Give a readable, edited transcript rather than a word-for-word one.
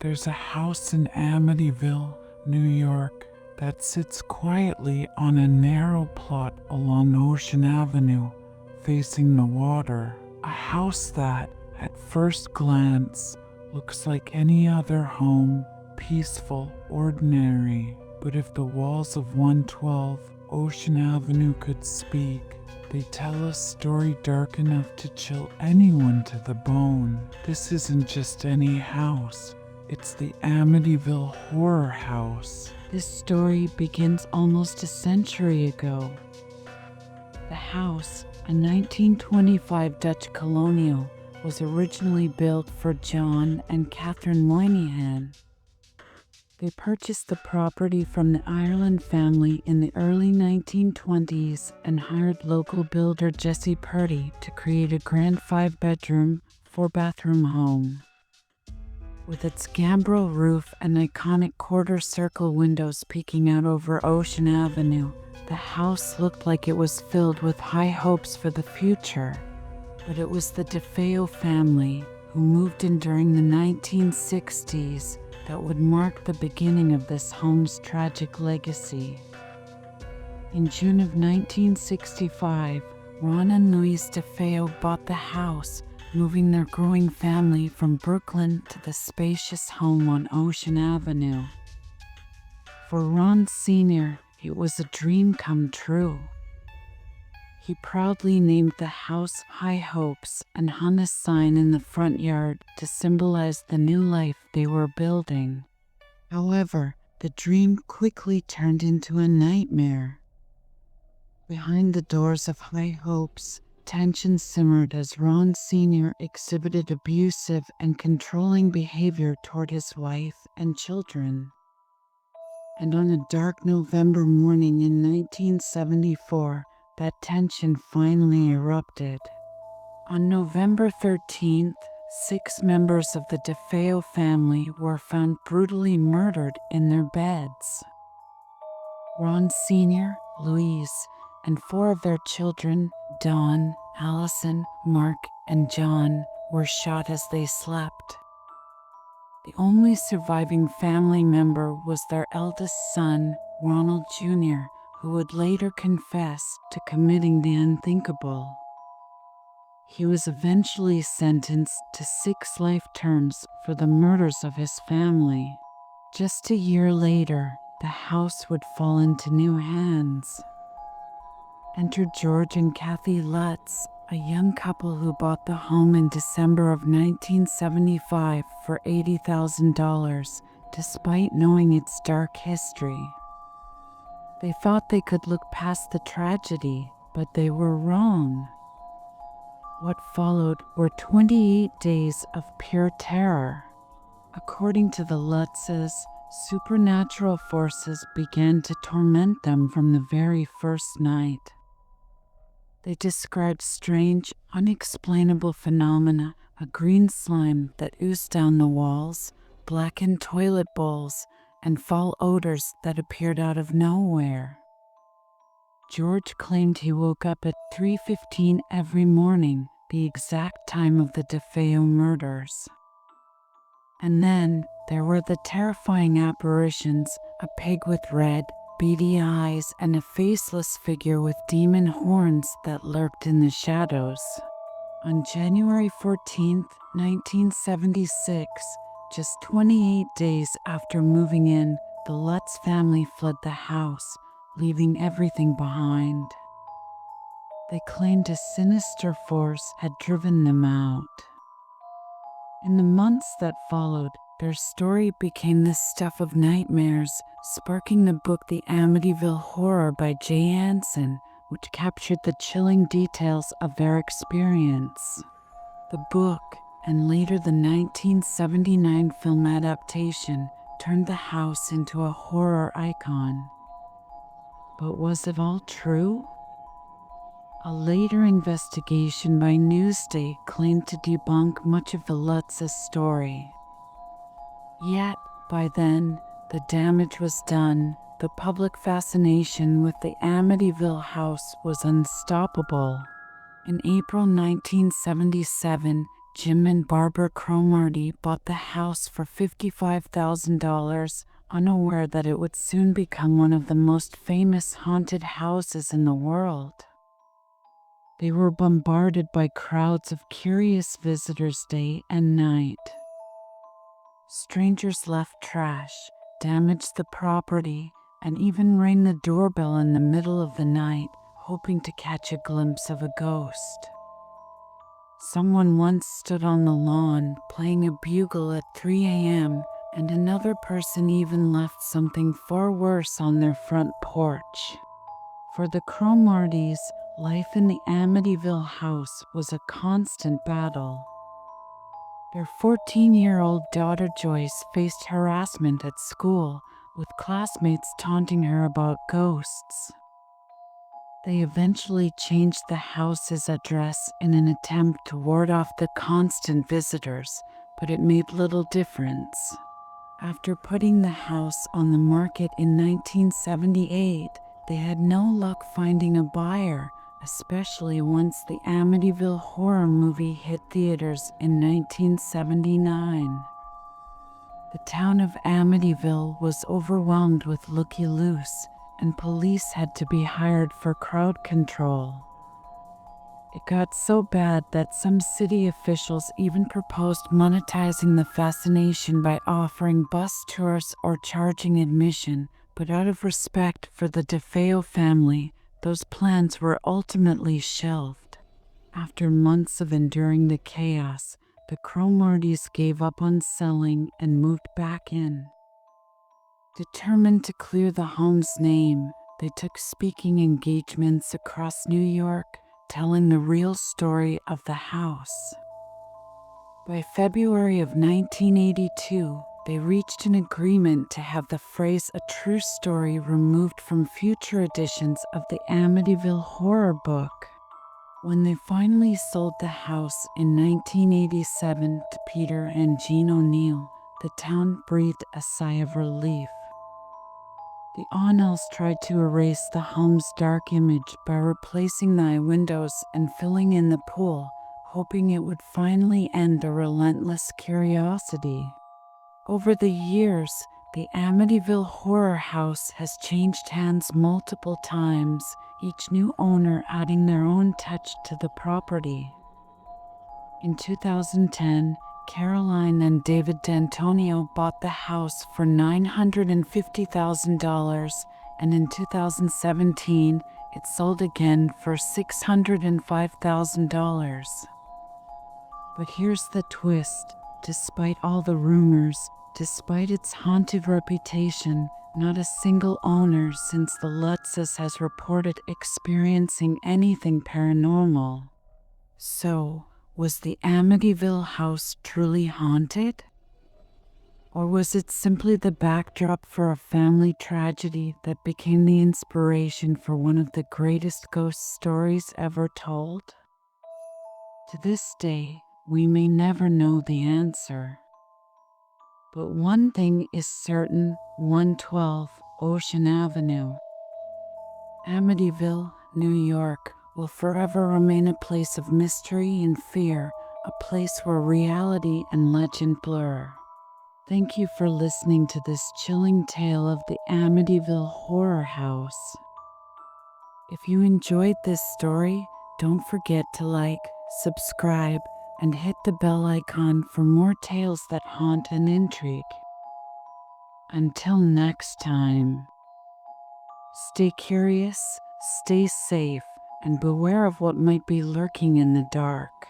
There's a house in Amityville, New York, that sits quietly on a narrow plot along Ocean Avenue, facing the water. A house that, at first glance, looks like any other home, peaceful, ordinary. But if the walls of 112 Ocean Avenue could speak, they tell a story dark enough to chill anyone to the bone. This isn't just any house. It's the Amityville Horror House. This story begins almost a century ago. The house, a 1925 Dutch colonial, was originally built for John and Catherine Moynihan. They purchased the property from the Ireland family in the early 1920s and hired local builder Jesse Purdy to create a grand 5-bedroom, 4-bathroom home. With its gambrel roof and iconic quarter-circle windows peeking out over Ocean Avenue, the house looked like it was filled with high hopes for the future. But it was the DeFeo family, who moved in during the 1960s, that would mark the beginning of this home's tragic legacy. In June of 1965, Ron and Louise DeFeo bought the house, moving their growing family from Brooklyn to the spacious home on Ocean Avenue. For Ron Sr., it was a dream come true. He proudly named the house High Hopes and hung a sign in the front yard to symbolize the new life they were building. However, the dream quickly turned into a nightmare. Behind the doors of High Hopes, tension simmered as Ron Sr. exhibited abusive and controlling behavior toward his wife and children. And on a dark November morning in 1974, that tension finally erupted. On November 13th, 6 members of the DeFeo family were found brutally murdered in their beds. Ron Sr., Louise, and 4 of their children, Dawn, Allison, Mark, and John, were shot as they slept. The only surviving family member was their eldest son, Ronald Jr., who would later confess to committing the unthinkable. He was eventually sentenced to 6 life terms for the murders of his family. Just a year later, the house would fall into new hands. Enter George and Kathy Lutz, a young couple who bought the home in December of 1975 for $80,000, despite knowing its dark history. They thought they could look past the tragedy, but they were wrong. What followed were 28 days of pure terror. According to the Lutzes, supernatural forces began to torment them from the very first night. They described strange, unexplainable phenomena, a green slime that oozed down the walls, blackened toilet bowls, and foul odors that appeared out of nowhere. George claimed he woke up at 3:15 every morning, the exact time of the DeFeo murders. And then there were the terrifying apparitions, a pig with red, beady eyes, and a faceless figure with demon horns that lurked in the shadows. On January 14, 1976, just 28 days after moving in, the Lutz family fled the house, leaving everything behind. They claimed a sinister force had driven them out. In the months that followed, their story became the stuff of nightmares, sparking the book The Amityville Horror by Jay Anson, which captured the chilling details of their experience. The book, and later the 1979 film adaptation, turned the house into a horror icon. But was it all true? A later investigation by Newsday claimed to debunk much of the Lutz's story. Yet, by then, the damage was done. The public fascination with the Amityville house was unstoppable. In April 1977, Jim and Barbara Cromartie bought the house for $55,000, unaware that it would soon become one of the most famous haunted houses in the world. They were bombarded by crowds of curious visitors day and night. Strangers left trash, damaged the property, and even rang the doorbell in the middle of the night, hoping to catch a glimpse of a ghost. Someone once stood on the lawn playing a bugle at 3 a.m., and another person even left something far worse on their front porch. For the Cromarties, life in the Amityville house was a constant battle. Their 14-year-old daughter Joyce faced harassment at school, with classmates taunting her about ghosts. They eventually changed the house's address in an attempt to ward off the constant visitors, but it made little difference. After putting the house on the market in 1978, they had no luck finding a buyer, especially once the Amityville horror movie hit theaters in 1979. The town of Amityville was overwhelmed with looky-loos, and police had to be hired for crowd control. It got so bad that some city officials even proposed monetizing the fascination by offering bus tours or charging admission, but out of respect for the DeFeo family, those plans were ultimately shelved. After months of enduring the chaos, the Cromarties gave up on selling and moved back in. Determined to clear the home's name, they took speaking engagements across New York, telling the real story of the house. By February of 1982, they reached an agreement to have the phrase "a true story" removed from future editions of the Amityville horror book. When they finally sold the house in 1987 to Peter and Jean O'Neill, the town breathed a sigh of relief. The O'Neills tried to erase the home's dark image by replacing the windows and filling in the pool, hoping it would finally end a relentless curiosity. Over the years, the Amityville horror house has changed hands multiple times, each new owner adding their own touch to the property. In 2010, Caroline and David D'Antonio bought the house for $950,000, and in 2017, it sold again for $605,000. But here's the twist. Despite all the rumors, despite its haunted reputation, not a single owner since the Lutzes has reported experiencing anything paranormal. So, was the Amityville house truly haunted? Or was it simply the backdrop for a family tragedy that became the inspiration for one of the greatest ghost stories ever told? To this day, we may never know the answer. But one thing is certain: 112 Ocean Avenue, Amityville, New York, will forever remain a place of mystery and fear, a place where reality and legend blur. Thank you for listening to this chilling tale of the Amityville Horror House. If you enjoyed this story, don't forget to like, subscribe, and hit the bell icon for more tales that haunt and intrigue. Until next time, stay curious, stay safe, and beware of what might be lurking in the dark.